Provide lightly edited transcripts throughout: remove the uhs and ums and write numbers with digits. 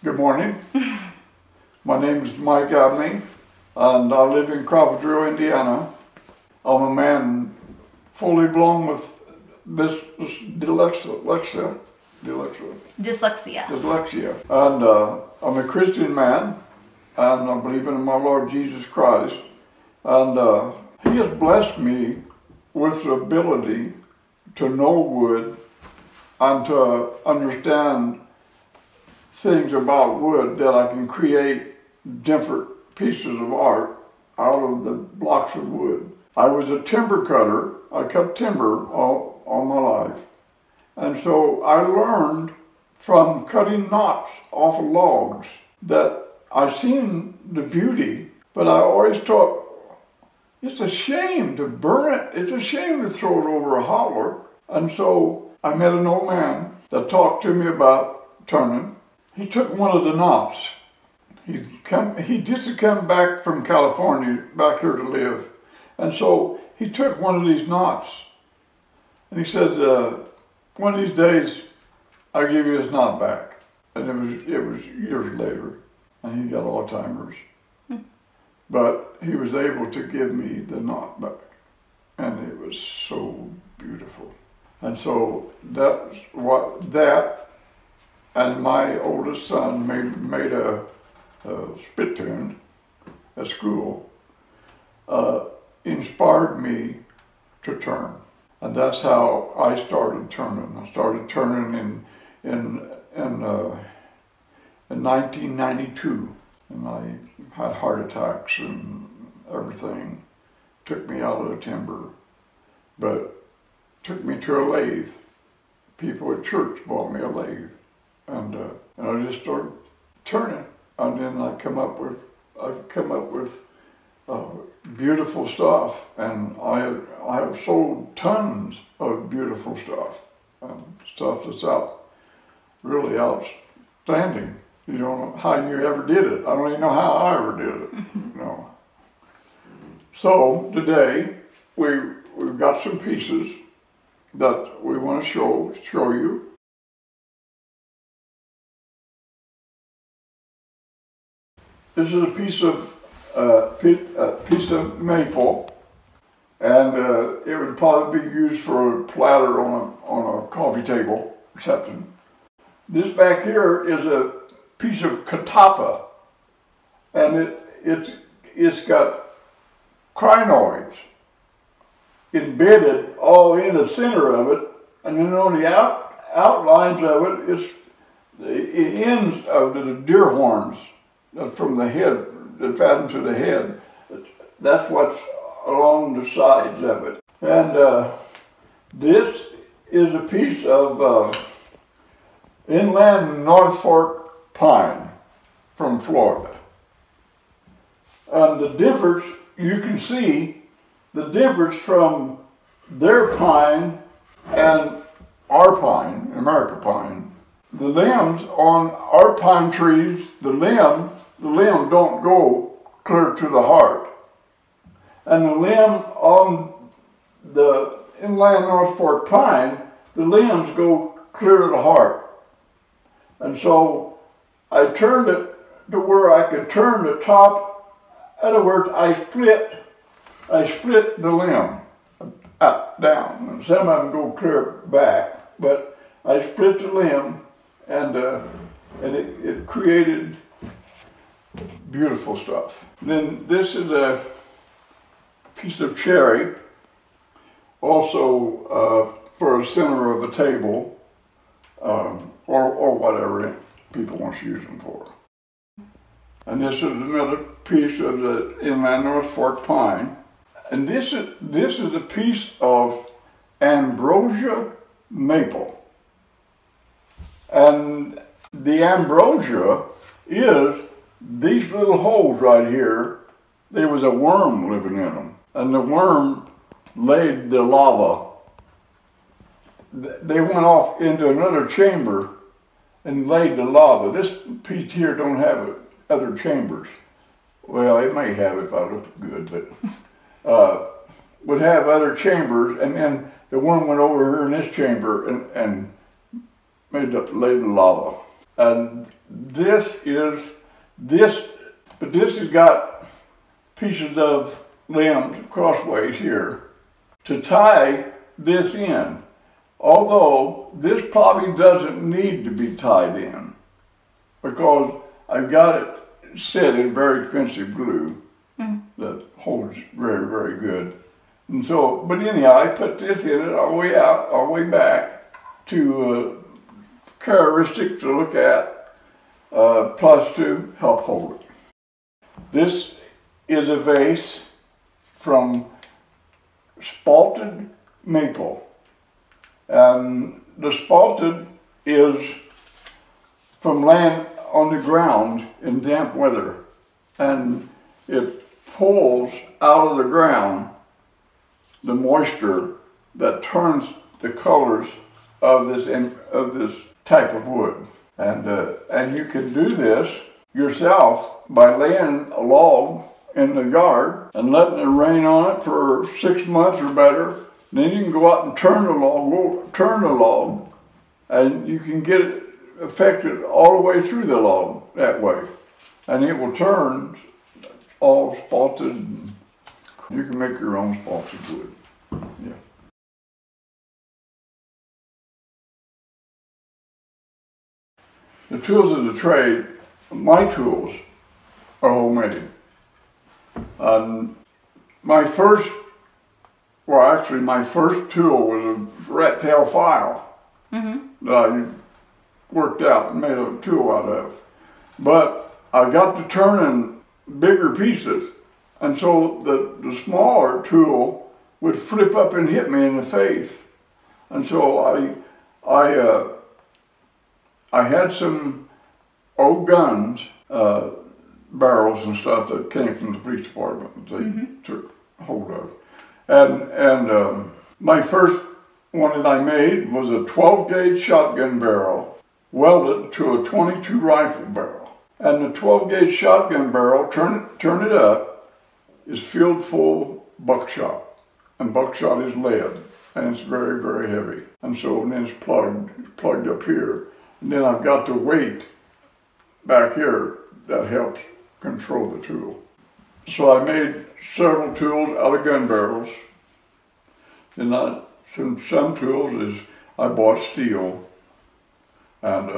Good morning. My name is Mike Abney, and I live in Crawfordsville, Indiana. I'm a man fully blown with dyslexia. And I'm a Christian man, and I believe in my Lord Jesus Christ. And He has blessed me with the ability to know wood and to understand things about wood, that I can create different pieces of art out of the blocks of wood. I was a timber cutter. I cut timber all my life. And so I learned from cutting knots off of logs that I seen the beauty, but I always thought, it's a shame to burn it. It's a shame to throw it over a holler. And so I met an old man that talked to me about turning. He took one of the knots. He just come back from California, back here to live. And so he took one of these knots. And he said, one of these days, I'll give you this knot back. And it was years later. And he got Alzheimer's. But he was able to give me the knot back. And it was so beautiful. And so that and my oldest son made a spittoon at school, inspired me to turn. And that's how I started turning. I started turning in 1992. And I had heart attacks and everything. Took me out of the timber, but took me to a lathe. People at church bought me a lathe. And I just started turning, and then I've come up with beautiful stuff, and I have sold tons of beautiful stuff, stuff that's really outstanding. You don't know how you ever did it. I don't even know how I ever did it. No. So today we've got some pieces that we want to show you. This is a piece of maple, and it would probably be used for a platter on a coffee table or something. This back here is a piece of catappa, and it's got crinoids embedded all in the center of it, and then on the outlines of it, it's the ends of the deer horns. From the head, that fatten to the head. That's what's along the sides of it. And this is a piece of inland North Fork pine from Florida. And the difference, you can see the difference from their pine and our pine, America pine. The limbs on our pine trees, the limb don't go clear to the heart. And the limb on the inland North Fork pine, the limbs go clear to the heart. And so I turned it to where I could turn the top. In other words, I split the limb up, down. And some of them go clear back, but I split the limb, and it created beautiful stuff. Then this is a piece of cherry, also for a center of a table, or whatever people want to use them for. And this is another piece of the inland North Fork pine. And this is a piece of ambrosia maple. And the ambrosia is these little holes right here. There was a worm living in them, and the worm laid the lava. They went off into another chamber and laid the lava. This piece here don't have other chambers. Well, it may have if I look good, but would have other chambers, and then the worm went over here in this chamber and laid the lava. And but this has got pieces of limbs crossways here to tie this in. Although this probably doesn't need to be tied in because I've got it set in very expensive glue that holds very, very good. And so, but anyhow, I put this in it all the way out, all the way back to characteristic to look at, plus to help hold it. This is a vase from spalted maple. And the spalted is from land on the ground in damp weather. And it pulls out of the ground the moisture that turns the colors of this type of wood. And you can do this yourself by laying a log in the yard and letting it rain on it for 6 months or better. Then you can go out and turn the log, and you can get it affected all the way through the log that way. And it will turn all spalted. You can make your own spalted wood. Yeah. The tools of the trade, my tools, are homemade. My first tool was a rat tail file that I worked out and made a tool out of. But I got to turning bigger pieces, and so the smaller tool would flip up and hit me in the face. And so I had some old guns, barrels and stuff that came from the police department that they took hold of. And my first one that I made was a 12-gauge shotgun barrel welded to a 22 rifle barrel. And the 12-gauge shotgun barrel, turn it up, is filled full buckshot. And buckshot is lead, and it's very, very heavy. And so then it's plugged up here. And then I've got the weight back here that helps control the tool. So I made several tools out of gun barrels. And some tools is I bought steel and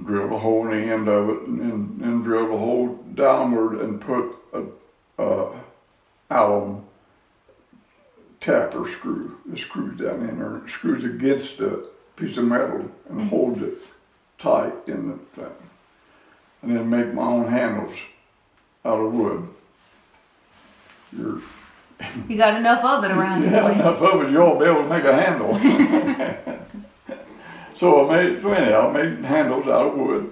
drilled a hole in the end of it, and then drilled a hole downward and put a alum tapper screw. It screws down in there, and it screws against a piece of metal and holds it tight in the thing. And then make my own handles out of wood. You got enough of it around your place. Enough of it, you'll be able to make a handle. So I made handles out of wood,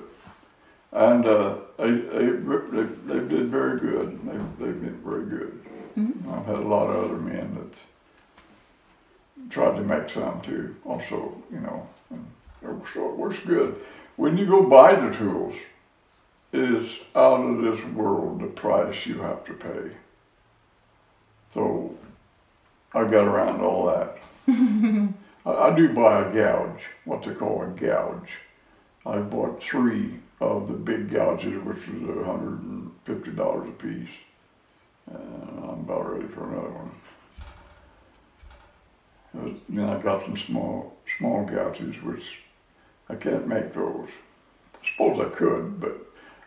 and they did very good. They did very good. I've had a lot of other men that tried to make some too, also, you know, and so it works good. When you go buy the tools, it is out of this world the price you have to pay. So I got around all that. I do buy a gouge, what they call a gouge. I bought 3 of the big gouges, which was $150 a piece. And I'm about ready for another one. But then I got some small gouges, which I can't make those. I suppose I could, but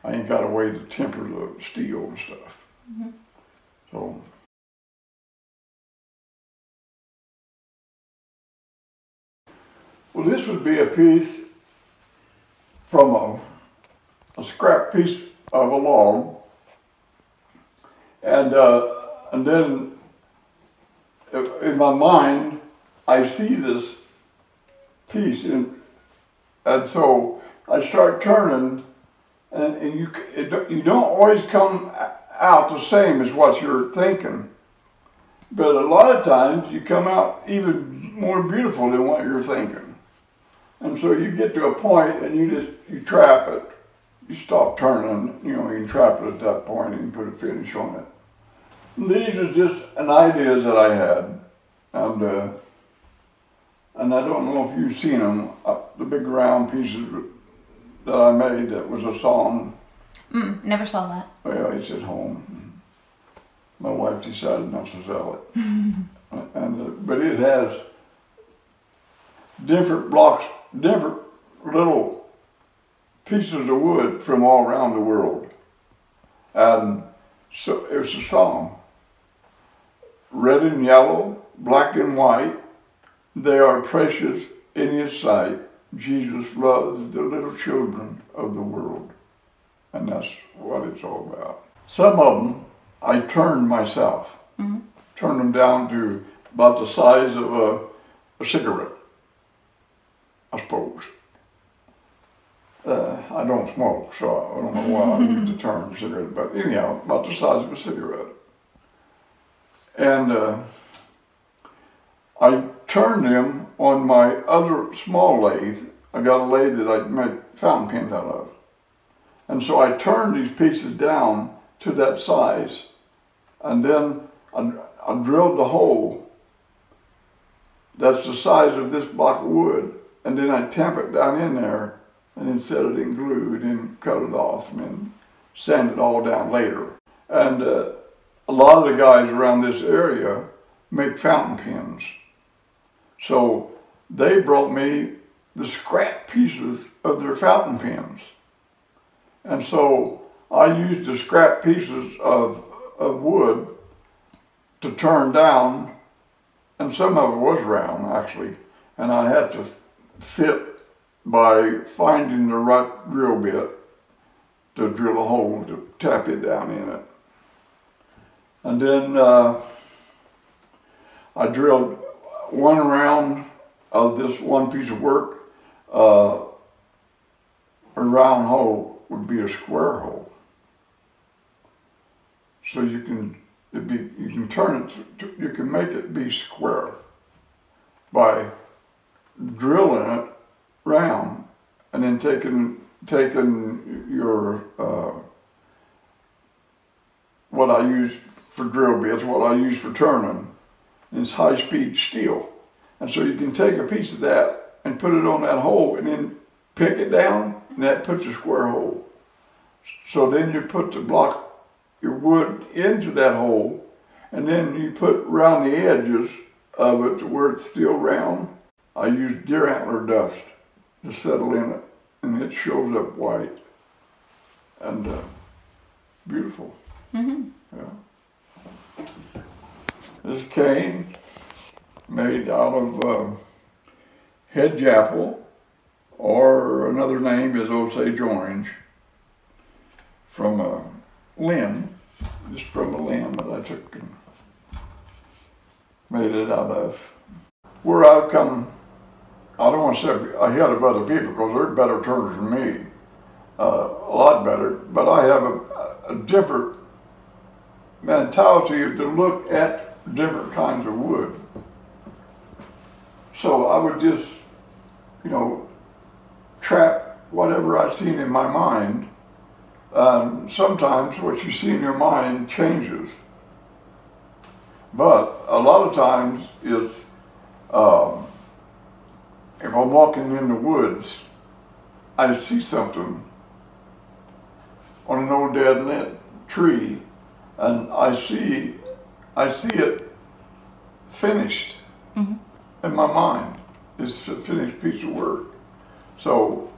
I ain't got a way to temper the steel and stuff. So. Well, this would be a piece from a scrap piece of a log, and then in my mind I see this piece, and so I start turning, and you don't always come out the same as what you're thinking, but a lot of times you come out even more beautiful than what you're thinking. And so you get to a point and you trap it. You stop turning, you know, you can trap it at that point and put a finish on it. And these are just an idea that I had. And I don't know if you've seen them, the big round pieces that I made that was a song. Never saw that. Well, it's at home. My wife decided not to sell it. But it has different blocks, different little pieces of wood from all around the world. And so it's a song. Red and yellow, black and white, they are precious in His sight. Jesus loves the little children of the world. And that's what it's all about. Some of them I turned myself. Turned them down to about the size of a cigarette, I suppose. I don't smoke, so I don't know why I use the term cigarette, but anyhow, about the size of a cigarette. And I turned them on my other small lathe. I got a lathe that I make fountain pens out of. And so I turned these pieces down to that size, and then I drilled the hole that's the size of this block of wood, and then I tamp it down in there, and then set it in glue, and then cut it off, and then sand it all down later. And a lot of the guys around this area make fountain pens. So they brought me the scrap pieces of their fountain pens. And so I used the scrap pieces of wood to turn down, and some of it was round actually, and I had to fit by finding the right drill bit to drill a hole to tap it down in it. And then I drilled one round of this one piece of work. A round hole would be a square hole. So you can turn it, you can make it be square by drilling it round and then taking your what I use for drill bits, what I use for turning, is high-speed steel. And so you can take a piece of that and put it on that hole and then pick it down, and that puts a square hole. So then you put the block, your wood into that hole, and then you put around the edges of it to where it's still round. I use deer antler dust to settle in it, and it shows up white and beautiful. Yeah. This cane made out of hedge apple, or another name is Osage orange, from a limb, just from a limb that I took and made it out of. Where I've come, I don't want to say ahead of other people because they're better turners than me, a lot better, but I have a different mentality to look at different kinds of wood. So I would just, trap whatever I've seen in my mind. Sometimes what you see in your mind changes. But a lot of times is, if I'm walking in the woods, I see something on an old dead tree, and I see it finished in my mind. It's a finished piece of work. So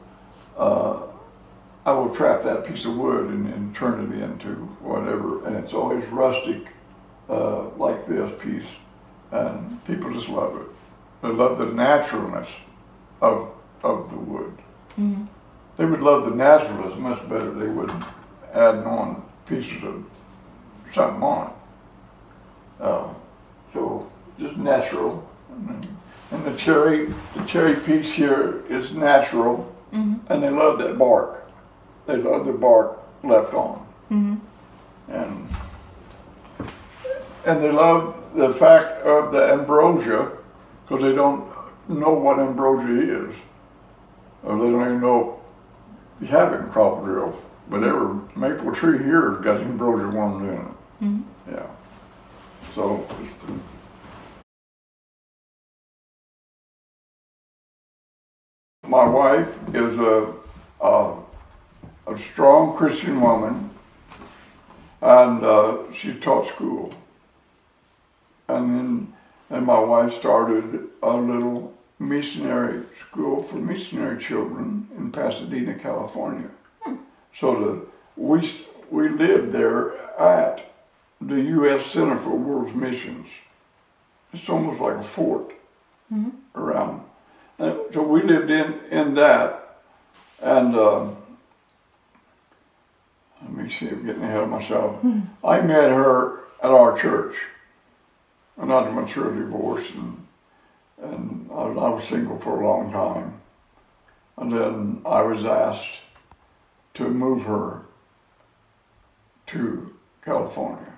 I will trap that piece of wood and turn it into whatever, and it's always rustic, like this piece, and people just love it. They love the naturalness of the wood. They would love the naturalness much better than they would adding on pieces of something on it. So just natural. And the cherry piece here is natural, and they love that bark. They love the bark left on. And they love the fact of the ambrosia, because they don't know what ambrosia is, or they don't even know you have it in crop drill. But every maple tree here has got ambrosia worms in it. Yeah. So. My wife is a strong Christian woman, and she taught school. And my wife started a little missionary school for missionary children in Pasadena, California. So we lived there at the U.S. Center for World Missions. It's almost like a fort around. And so we lived in that, and let me see, I'm getting ahead of myself. I met her at our church, and I went through a divorce, and I was single for a long time. And then I was asked to move her to California.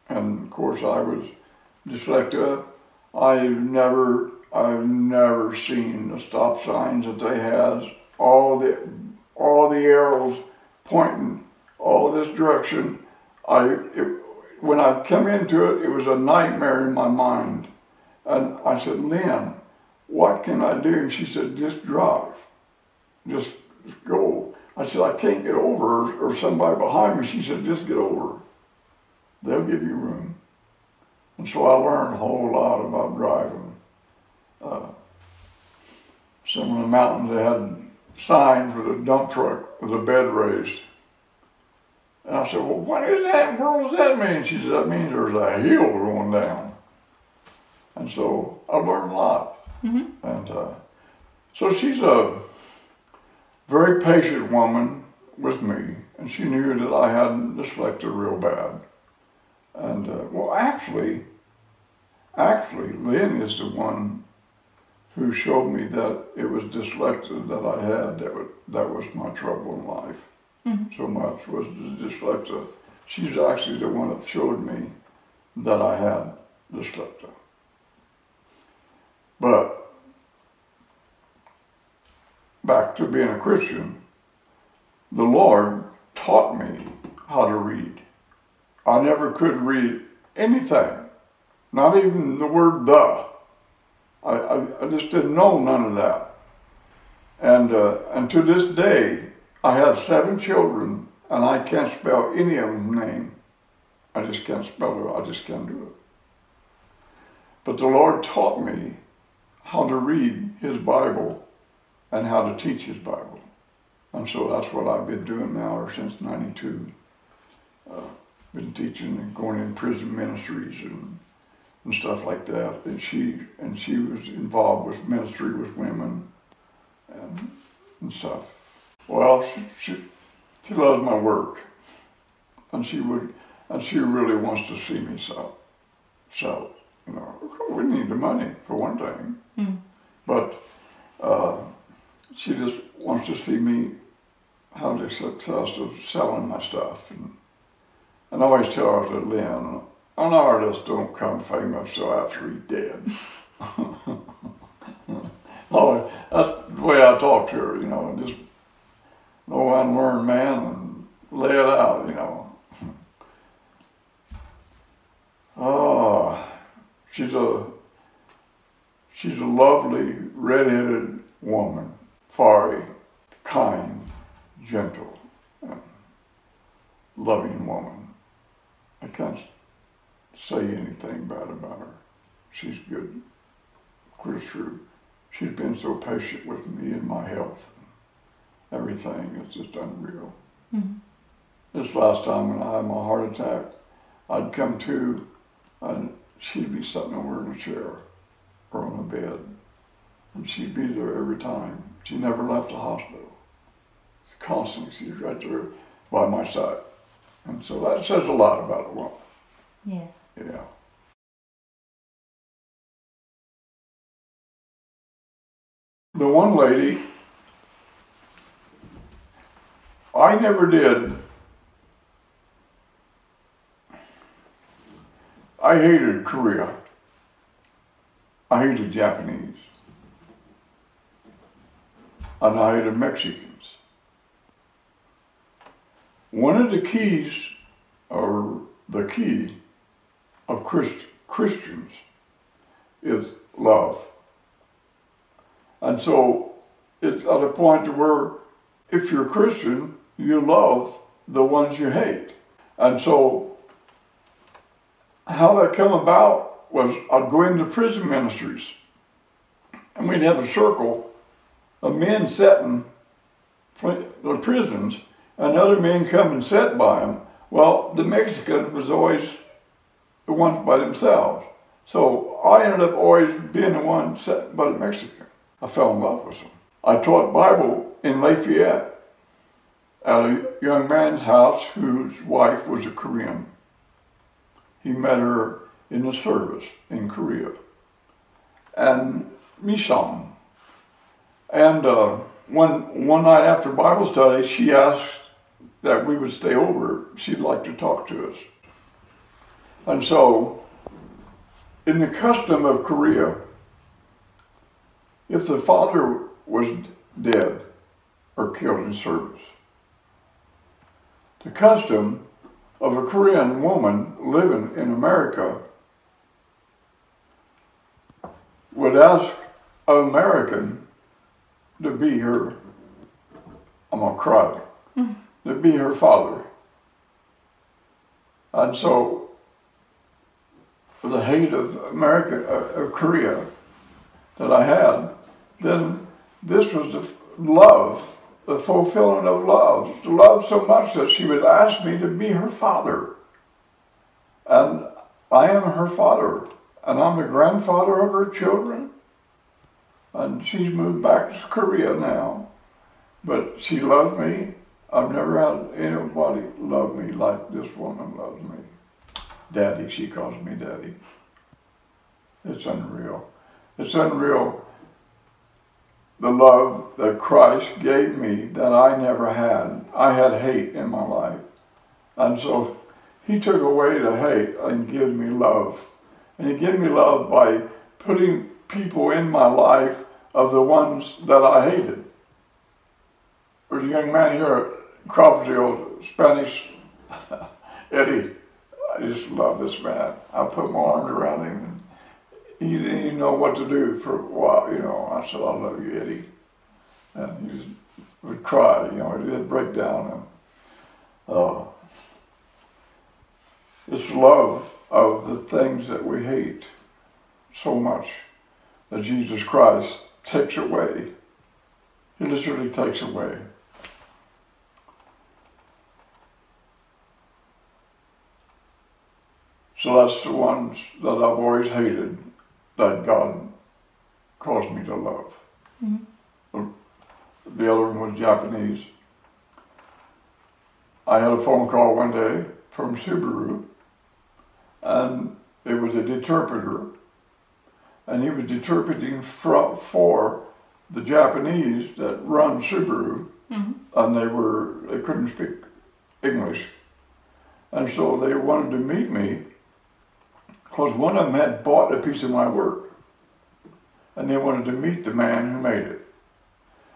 And of course I was dyslexic. I've never seen the stop signs that they had, all the arrows pointing all this direction. When I come into it, it was a nightmare in my mind. And I said, Lynn, what can I do? And she said, just drive, just go. I said, I can't get over, or somebody behind me. She said, just get over. They'll give you room. And so I learned a whole lot about driving. Some of the mountains, they had signs with a dump truck with a bed raised. And I said, well, what is that? What does that mean? She said, that means there's a hill going down. And so I learned a lot. And so she's a very patient woman with me, and she knew that I had dyslexia real bad. And well, actually, Lynn is the one who showed me that it was dyslexia that I had that was my trouble in life. So much was the dyslexia. She's actually the one that showed me that I had dyslexia. But back to being a Christian, the Lord taught me how to read. I never could read anything, not even the word the. I just didn't know none of that. And to this day, I have 7 children, and I can't spell any of them name. I just can't spell it. I just can't do it. But the Lord taught me how to read His Bible and how to teach His Bible. And so that's what I've been doing now ever since '92. Been teaching and going in prison ministries and stuff like that. And she was involved with ministry with women and stuff. Well, she loves my work, and she really wants to see me sell. So, you know, we need the money for one thing, but she just wants to see me have the success of selling my stuff. And I always tell her, I said, Lynn, an artist don't come famous till after he's dead. Oh, that's the way I talk to her, you know, just no unlearned man and lay it out, you know. Oh, she's a lovely, red-headed woman, fiery, kind, gentle, and loving woman. I can't say anything bad about her. She's good. Quite true. She's been so patient with me and my health. Everything is just unreal. This last time when I had my heart attack, I'd come to, and she'd be sitting over in a chair or on a bed, and she'd be there every time. She never left the hospital. Constantly, she's right there by my side. And so that says a lot about a woman. Yeah. Yeah. The one lady, I never did. I hated Korea. I hated Japanese. And I hated Mexicans. One of the keys, or the key of Christians, is love. And so it's at a point to where if you're a Christian, you love the ones you hate. And so how that come about was I'd go into prison ministries and we'd have a circle of men sitting in the prisons and other men come and sit by them. Well, the Mexican was always the ones by themselves. So I ended up always being the one sitting by the Mexican. I fell in love with him. I taught Bible in Lafayette at a young man's house whose wife was a Korean. He met her in the service in Korea. And Mishan. And one night after Bible study, she asked that we would stay over. She'd like to talk to us. And so, in the custom of Korea, if the father was dead or killed in service, the custom of a Korean woman living in America would ask an American to be her, I'm gonna cry, to be her father. And so, the hate of Korea that I had, then this was the love, the fulfillment of love. Love so much that she would ask me to be her father. And I am her father, and I'm the grandfather of her children. And she's moved back to Korea now, but she loved me. I've never had anybody love me like this woman loves me. Daddy, she calls me Daddy. It's unreal. It's unreal, the love that Christ gave me that I never had. I had hate in my life. And so he took away the hate and gave me love. And he gave me love by putting people in my life of the ones that I hated. There's a young man here at Crawfordsville, Spanish, Eddie. I just love this man. I put my arms around him and he didn't even know what to do for a while, you know. I said, I love you, Eddie. And he just would cry, you know, he'd break down. And, this love of the things that we hate so much that Jesus Christ takes away. He literally takes away. So that's the ones that I've always hated that God caused me to love. Mm-hmm. The other one was Japanese. I had a phone call one day from Subaru, and it was an interpreter, and he was interpreting for the Japanese that run Subaru, mm-hmm. and they couldn't speak English. And so they wanted to meet me because one of them had bought a piece of my work, and they wanted to meet the man who made it.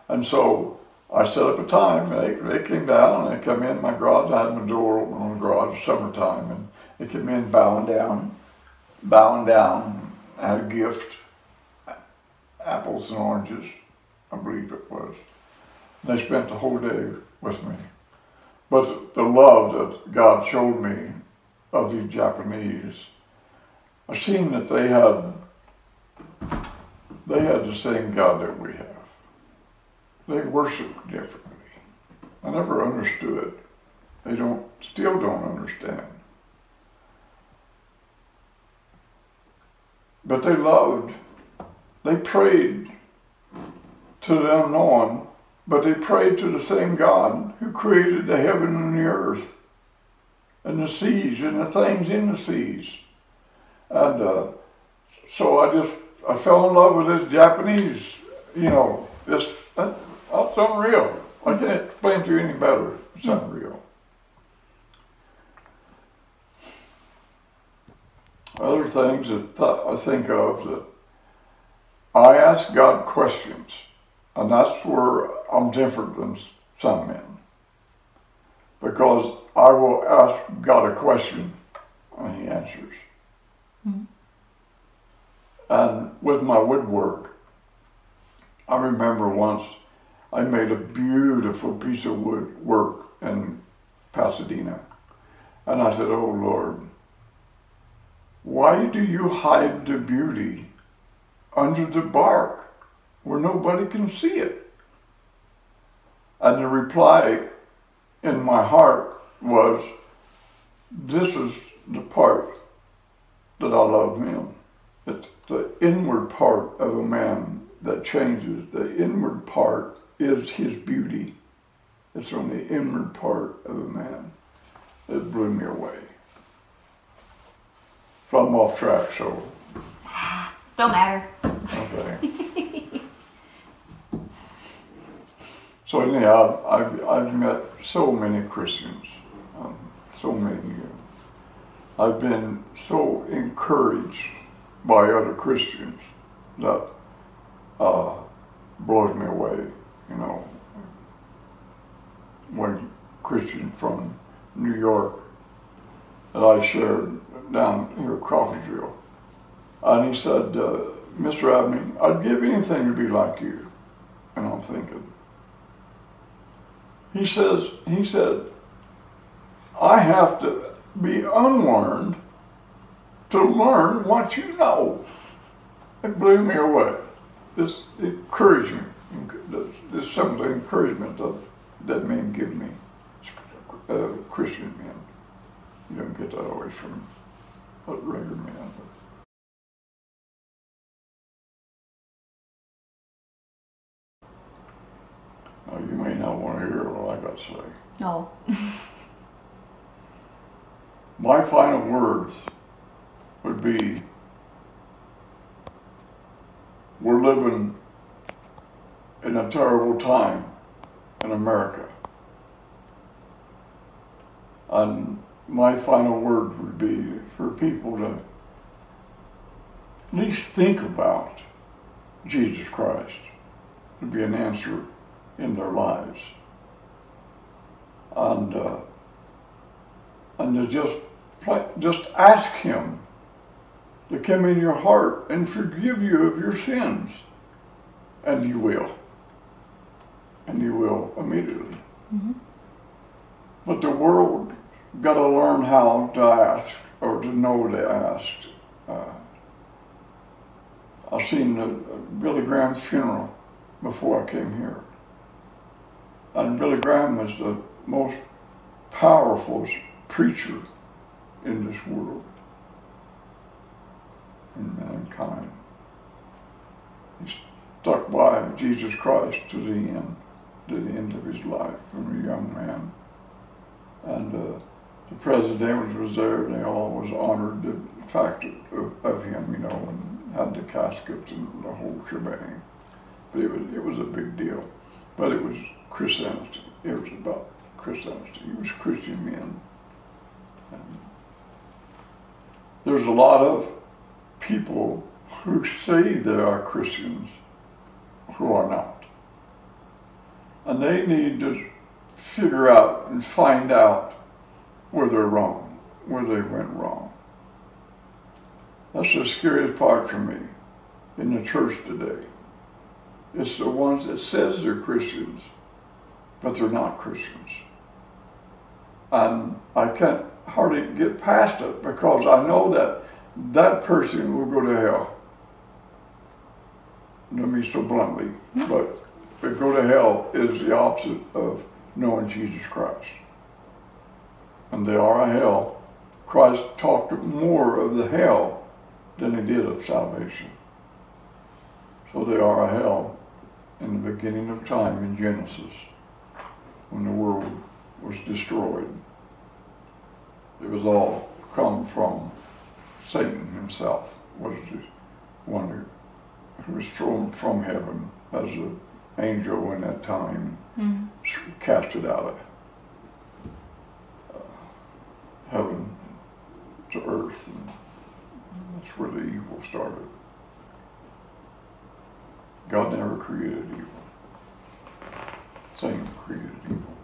And so I set up a time, and they came down, and they come in my garage. I had my door open on the garage, summertime, and they came in bowing down. I had a gift, apples and oranges, I believe it was. And they spent the whole day with me. But the love that God showed me of these Japanese, I seen that they had the same God that we have. They worship differently. I never understood. They still don't understand. But they loved, they prayed to the unknown, but they prayed to the same God who created the heaven and the earth, and the seas, and the things in the seas. And so I fell in love with this Japanese, you know, that's unreal. I can't explain to you any better. It's unreal. Other things that I think of that I ask God questions, and that's where I'm different than some men. Because I will ask God a question and he answers. Mm-hmm. And with my woodwork, I remember once I made a beautiful piece of work in Pasadena. And I said, oh Lord, why do you hide the beauty under the bark where nobody can see it? And the reply in my heart was, this is the part that I love him. It's the inward part of a man that changes. The inward part is his beauty. It's on the inward part of a man. It blew me away. So I'm off track, so. Don't matter. Okay. So anyhow, I've met so many Christians, so many. I've been so encouraged by other Christians that blows me away, you know. One Christian from New York that I shared down here at Crawfordsville, and he said, Mr. Abney, I'd give anything to be like you. And I'm thinking, he said, I have to be unlearned to learn what you know. It blew me away. This encouragement, this some of the encouragement that men give me, Christian men. You don't get that always from regular men. Now, you may not want to hear what I got to say. No. My final words would be, we're living in a terrible time in America. And my final word would be for people to at least think about Jesus Christ, to be an answer in their lives. And to just ask him to come in your heart and forgive you of your sins. And you will. And you will immediately. Mm-hmm. But the world got to learn how to ask, or to know to ask. I've seen Billy Graham's funeral before I came here. And Billy Graham was the most powerful preacher in this world, in mankind. He stuck by Jesus Christ to the end of his life, from a young man. And the president was there, and they all was honored the fact of him, you know, and had the caskets and the whole shebang. But it was a big deal. But it was Christianity. It was about Christianity. It was Christian men. And there's a lot of people who say they are Christians who are not. And they need to figure out and find out where they're wrong, where they went wrong. That's the scariest part for me in the church today. It's the ones that says they're Christians, but they're not Christians. And I can't hardly get past it, because I know that that person will go to hell. Let me so bluntly, but to go to hell is the opposite of knowing Jesus Christ. And they are a hell. Christ talked more of the hell than he did of salvation. So they are a hell in the beginning of time in Genesis, when the world was destroyed. It was all come from Satan himself, was the one who was thrown from heaven as an angel in that time, casted out of heaven to earth, and that's where the evil started. God never created evil. Satan created evil.